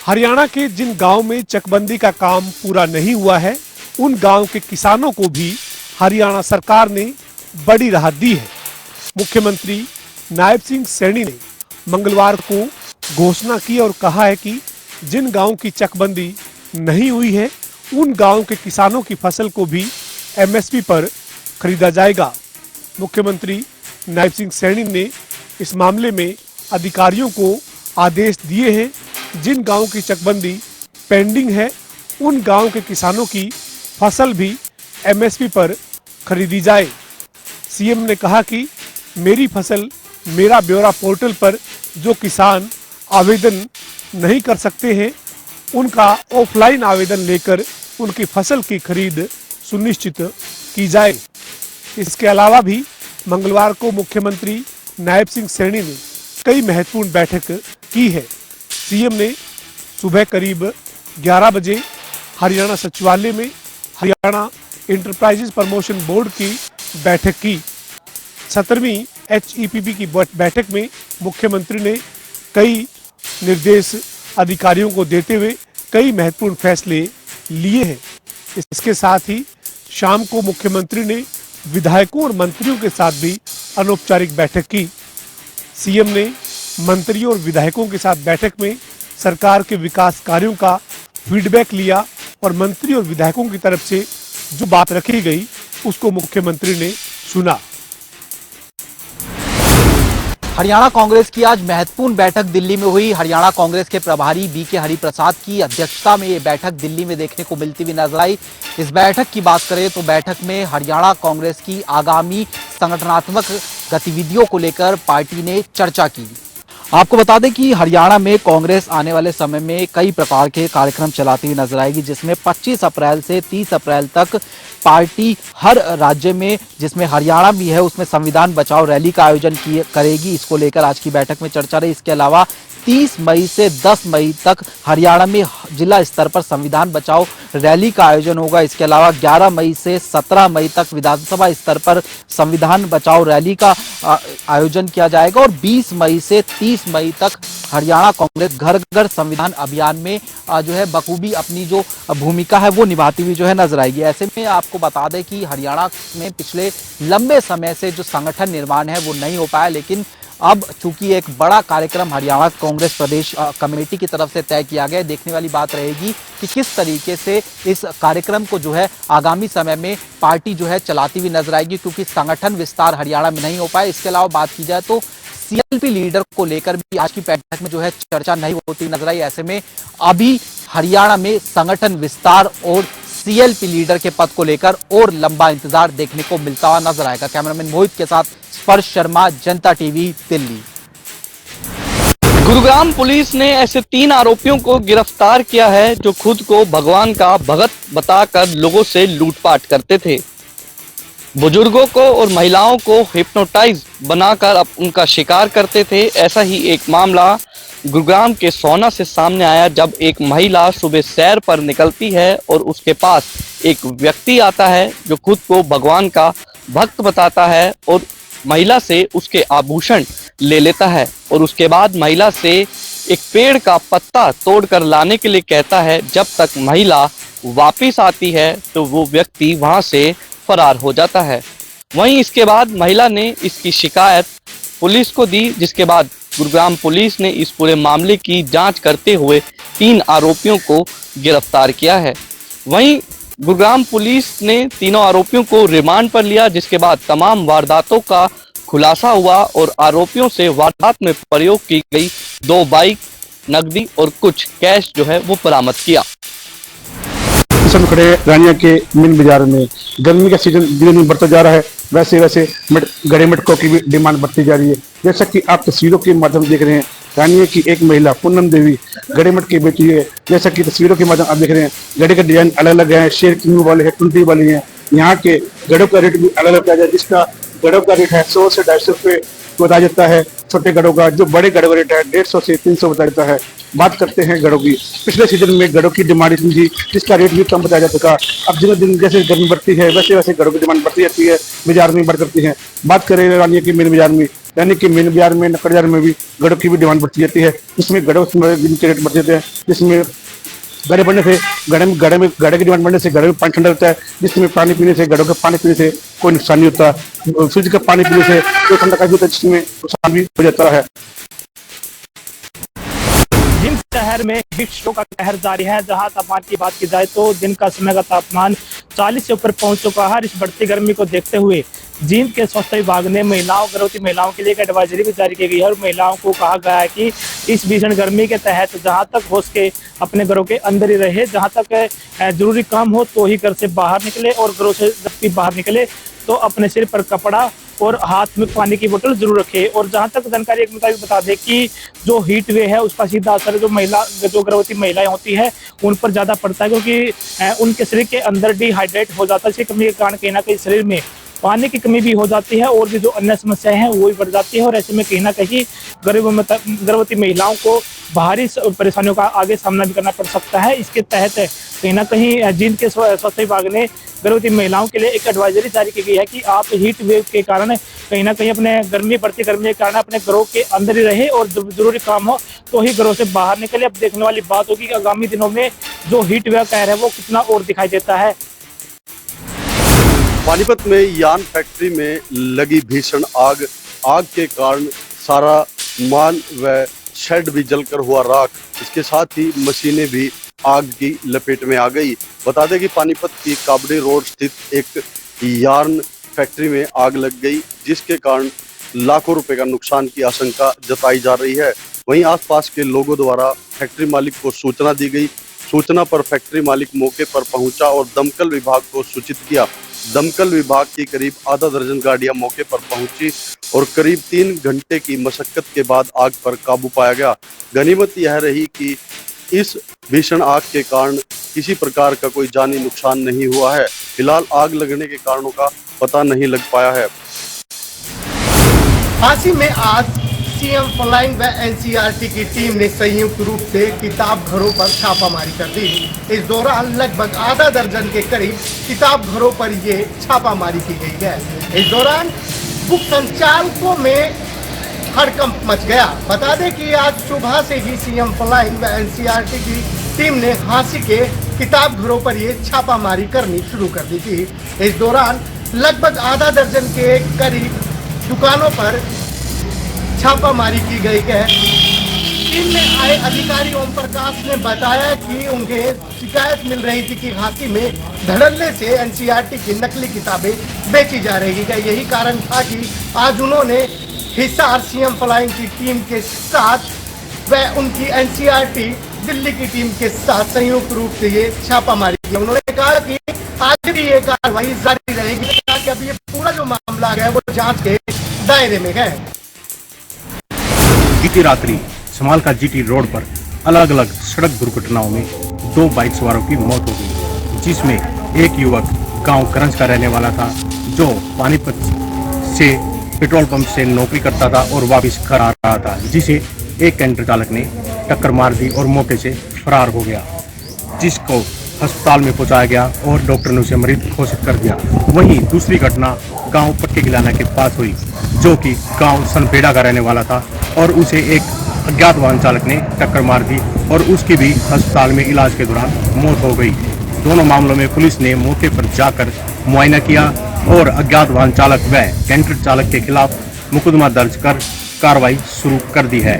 हरियाणा के जिन गांव में चकबंदी का काम पूरा नहीं हुआ है, उन गांव के किसानों को भी हरियाणा सरकार ने बड़ी राहत दी है। मुख्यमंत्री नायब सिंह सैनी ने मंगलवार को घोषणा की और कहा है कि जिन गांव की चकबंदी नहीं हुई है, उन गांव के किसानों की फसल को भी एमएसपी पर खरीदा जाएगा। मुख्यमंत्री नायब सिंह सैनी ने इस मामले में अधिकारियों को आदेश दिए हैं। जिन गांव की चकबंदी पेंडिंग है, उन गांव के किसानों की फसल भी एमएसपी पर खरीदी जाए। सीएम ने कहा कि मेरी फसल मेरा ब्यौरा पोर्टल पर जो किसान आवेदन नहीं कर सकते हैं, उनका ऑफलाइन आवेदन लेकर उनकी फसल की खरीद सुनिश्चित की जाए। इसके अलावा भी मंगलवार को मुख्यमंत्री नायब सिंह सैनी ने कई महत्वपूर्ण बैठक की है। सीएम ने सुबह करीब 11 बजे हरियाणा सचिवालय में हरियाणा इंटरप्राइजेज प्रमोशन बोर्ड की बैठक की। 17वीं HEPP की बैठक में मुख्यमंत्री ने कई निर्देश अधिकारियों को देते हुए कई महत्वपूर्ण फैसले लिए हैं। इसके साथ ही शाम को मुख्यमंत्री ने विधायकों और मंत्रियों के साथ भी अनौपचारिक बैठक की। सीएम ने मंत्रियों और विधायकों के साथ बैठक में सरकार के विकास कार्यों का फीडबैक लिया और मंत्री और विधायकों की तरफ से जो बात रखी गई उसको मुख्यमंत्री ने सुना। हरियाणा कांग्रेस की आज महत्वपूर्ण बैठक दिल्ली में हुई। हरियाणा कांग्रेस के प्रभारी BK हरिप्रसाद की अध्यक्षता में ये बैठक दिल्ली में देखने को मिलती हुई नजर आई। इस बैठक की बात करें तो बैठक में हरियाणा कांग्रेस की आगामी संगठनात्मक गतिविधियों को लेकर पार्टी ने चर्चा की। आपको बता दें कि हरियाणा में कांग्रेस आने वाले समय में कई प्रकार के कार्यक्रम चलाती हुई नजर आएगी, जिसमें 25 अप्रैल से 30 अप्रैल तक पार्टी हर राज्य में, जिसमें हरियाणा भी है, उसमें संविधान बचाओ रैली का आयोजन करेगी। इसको लेकर आज की बैठक में चर्चा रही। इसके अलावा 30 मई से 10 मई तक हरियाणा में जिला स्तर पर संविधान बचाओ रैली का आयोजन होगा। इसके अलावा 11 मई से 17 मई तक विधानसभा स्तर पर संविधान बचाओ रैली का आयोजन किया जाएगा और 20 मई से 30 मई तक हरियाणा कांग्रेस घर घर संविधान अभियान में जो है बखूबी अपनी जो भूमिका है वो निभाती हुई जो है नजर आएगी। ऐसे में आपको बता दें कि हरियाणा में पिछले लंबे समय से जो संगठन निर्माण है वो नहीं हो पाया, लेकिन अब चूंकि एक बड़ा कार्यक्रम हरियाणा कांग्रेस प्रदेश कमेटी की तरफ से तय किया गया, देखने वाली बात रहेगी कि किस तरीके से इस कार्यक्रम को जो है आगामी समय में पार्टी जो है चलाती हुई नजर आएगी, क्योंकि संगठन विस्तार हरियाणा में नहीं हो पाया। इसके अलावा बात की जाए तो CLP लीडर को लेकर भी आज की बैठक में जो है चर्चा नहीं होती नजर आई। ऐसे में अभी हरियाणा में संगठन विस्तार और CLP लीडर के पद को लेकर और लंबा इंतजार देखने को मिलता हुआ नजर आएगा। कैमरामैन मोहित के साथ स्पर्श शर्मा, जनता टीवी, दिल्ली। गुरुग्राम पुलिस ने ऐसे 3 आरोपियों को गिरफ्तार किया है जो खुद को भगवान का भगत बताकर लोगों से लूटपाट करते थे। बुजुर्गों को और महिलाओं को हिप्नोटाइज बनाकर उनका शिकार करते थे। ऐसा ही एक मामला गुरुग्राम के सोना से सामने आया, जब एक महिला सुबह सैर पर निकलती है और उसके पास एक व्यक्ति आता है जो खुद को भगवान का भक्त बताता है और महिला से उसके आभूषण ले लेता है और उसके बाद महिला से एक पेड़ का पत्ता तोड़कर लाने के लिए कहता है। जब तक महिला वापिस आती है तो वो व्यक्ति वहां से फरार हो जाता है। वहीं इसके बाद महिला ने इसकी शिकायत पुलिस को दी, जिसके बाद गुरुग्राम पुलिस ने इस पूरे मामले की जांच करते हुए 3 आरोपियों को गिरफ्तार किया है। वहीं गुरुग्राम पुलिस ने तीनों आरोपियों को रिमांड पर लिया, जिसके बाद तमाम वारदातों का खुलासा हुआ और आरोपियों से वारदात में प्रयोग की गई 2 बाइक, नकदी और कुछ कैश जो है वो बरामद किया। हम खड़े रानिया के मेन बाजार में। गर्मी का सीजन धीरे धीरे बढ़ता जा रहा है, वैसे वैसे गड़े मटकों की भी डिमांड बढ़ती जा रही है। जैसा कि आप तस्वीरों के माध्यम से देख रहे हैं, रानिया की एक महिला पूनम देवी गड़े मटके बेची है। जैसा कि तस्वीरों के माध्यम आप देख रहे हैं, गड़े का डिजाइन अलग अलग है, शेर की मुंह वाले हैं, टुंटी वाली हैं। यहाँ के गड़ों का रेट भी अलग अलग है, जिसका गड़ों का रेट है 100 से 250 रुपये बताया जाता है। छोटे गड़ों का, जो बड़े गड़ों का रेट है 150 से 300 बताया जाता है। बात करते हैं गड़ों की। पिछले सीजन में गड़ों की डिमांड इतनी थी जिसका रेट भी कम बताया जाता था। अब दिन दिन जैसे गर्मी बढ़ती है वैसे वैसे गड़ों की डिमांड बढ़ती जाती है, बाजार में बढ़ करती है। बात करें रानिया के मेन बाजार में, यानी कि मेन बाजार में, नकड़ बाजार में भी गड़ों की भी डिमांड बढ़ती जाती है। इसमें गड़ों के रेट बढ़ जाते हैं, जिसमें गड़े बढ़ने से गड़े की डिमांड बढ़ने से गड़े में पानी ठंडा रहता है, जिसमें पानी पीने से, गड़ों का पानी पीने से कोई नुकसान नहीं होता। फ्रिज का पानी पीने से कोई ठंडा काफी होता है, जिसमें नुकसान भी हो जाता है। जींद शहर में हीट स्ट्रोक का कहर जारी है। जहां तापमान की बात की जाए तो दिन का समय का तापमान 40 से ऊपर पहुंच चुका है। इस बढ़ती गर्मी को देखते हुए जींद के स्वास्थ्य विभाग ने गर्भवती महिलाओं के लिए एक एडवाइजरी भी जारी की गई है और महिलाओं को कहा गया है कि इस भीषण गर्मी के तहत जहां तक हो सके अपने घरों के अंदर ही रहे। जहां तक जरूरी काम हो तो ही घर से बाहर निकले और घरों से जब भी बाहर निकले तो अपने सिर पर कपड़ा और हाथ में पानी की बोतल जरूर रखे। और जहां तक जानकारी एक मुताबिक बता दें कि जो हीट वे है उसका सीधा असर जो गर्भवती महिलाएं होती है उन पर ज्यादा पड़ता है, क्योंकि उनके शरीर के अंदर डिहाइड्रेट हो जाता है। इसकी कमी के कारण कहीं ना कहीं शरीर में पानी की कमी भी हो जाती है और भी जो अन्य समस्याएं हैं वो भी बढ़ जाती है। और ऐसे में कहीं ना कहीं गर्भवती महिलाओं को बाहरी परेशानियों का आगे सामना भी करना पड़ सकता है। इसके तहत कहीं ना कहीं जींद के स्वास्थ्य विभाग ने गर्भवती महिलाओं के लिए एक एडवाइजरी जारी की गई है कि आप हीट वेव के कारण कहीं ना कहीं अपने बढ़ती गर्मी के कारण अपने घरों के अंदर ही रहे और जरूरी काम हो तो ही घरों से बाहर निकले। अब देखने वाली बात होगी कि आगामी दिनों में जो हीट वेव कहर है वो कितना और दिखाई देता है। पानीपत में यान फैक्ट्री में लगी भीषण आग के कारण सारा माल व शेड भी जलकर हुआ राख। इसके साथ ही मशीनें भी आग की लपेट में आ गई। बता दें कि पानीपत की काबड़ी रोड स्थित एक यार्न फैक्ट्री में आग लग गई, जिसके कारण लाखों रुपए का नुकसान की आशंका जताई जा रही है। वहीं आसपास के लोगों द्वारा फैक्ट्री मालिक को सूचना दी गई। सूचना पर फैक्ट्री मालिक मौके पर पहुंचा और दमकल विभाग को सूचित किया। दमकल विभाग की करीब आधा दर्जन गाड़ियां मौके पर पहुंची और करीब 3 घंटे की मशक्कत के बाद आग पर काबू पाया गया। गनीमत यह रही कि इस भीषण आग के कारण किसी प्रकार का कोई जानी नुकसान नहीं हुआ है। फिलहाल आग लगने के कारणों का पता नहीं लग पाया है। हांसी में आज सीएम फ्लाइंग व एनसीईआरटी की टीम ने संयुक्त रूप से किताब घरों पर छापामारी कर दी। इस दौरान लगभग आधा दर्जन के करीब किताब घरों पर ये छापामारी की गई है। इस दौरान बुक संचालकों में हड़कंप मच गया। बता दें कि आज सुबह से ही सीएम फ्लाइंग व एनसीईआरटी की टीम ने हांसी के किताब घरों पर ये छापामारी करनी शुरू कर दी थी। इस दौरान लगभग आधा दर्जन के करीब दुकानों पर छापामारी की गई है। टीम में आए अधिकारी ओम प्रकाश ने बताया कि उन्हें शिकायत मिल रही थी कि हांसी में धड़ल्ले से एनसीईआरटी की नकली किताबें बेची जा रही है। यही कारण था कि आज उन्होंने हिसार सीएम फ्लाइंग की टीम के साथ व उनकी एनसीईआरटी दिल्ली की टीम के साथ संयुक्त रूप से ये छापामारी की। उन्होंने कहा कि आज भी ये कार्रवाई जारी रहेगी ताकि अब ये पूरा जो मामला है वो जांच के दायरे में है। बीती रात्रि समालका जीटी रोड पर अलग अलग सड़क दुर्घटनाओं में 2 बाइक सवारों की मौत हो गई, जिसमें एक युवक गांव करंज का रहने वाला था जो पानीपत से पेट्रोल पंप से नौकरी करता था और वापस घर आ रहा था, जिसे एक कैंटर चालक ने टक्कर मार दी और मौके से फरार हो गया, जिसको अस्पताल में पहुंचाया गया और डॉक्टर ने उसे मृत घोषित कर दिया। वहीं दूसरी घटना गांव पट्टी गिलाना के पास हुई, जो कि गांव सनपेड़ा का रहने वाला था और उसे एक अज्ञात वाहन चालक ने टक्कर मार दी और उसकी भी अस्पताल में इलाज के दौरान मौत हो गई। दोनों मामलों में पुलिस ने मौके पर जाकर मुआयना किया और अज्ञात वाहन चालक व कैंटर चालक के खिलाफ मुकदमा दर्ज कर कार्रवाई शुरू कर दी है।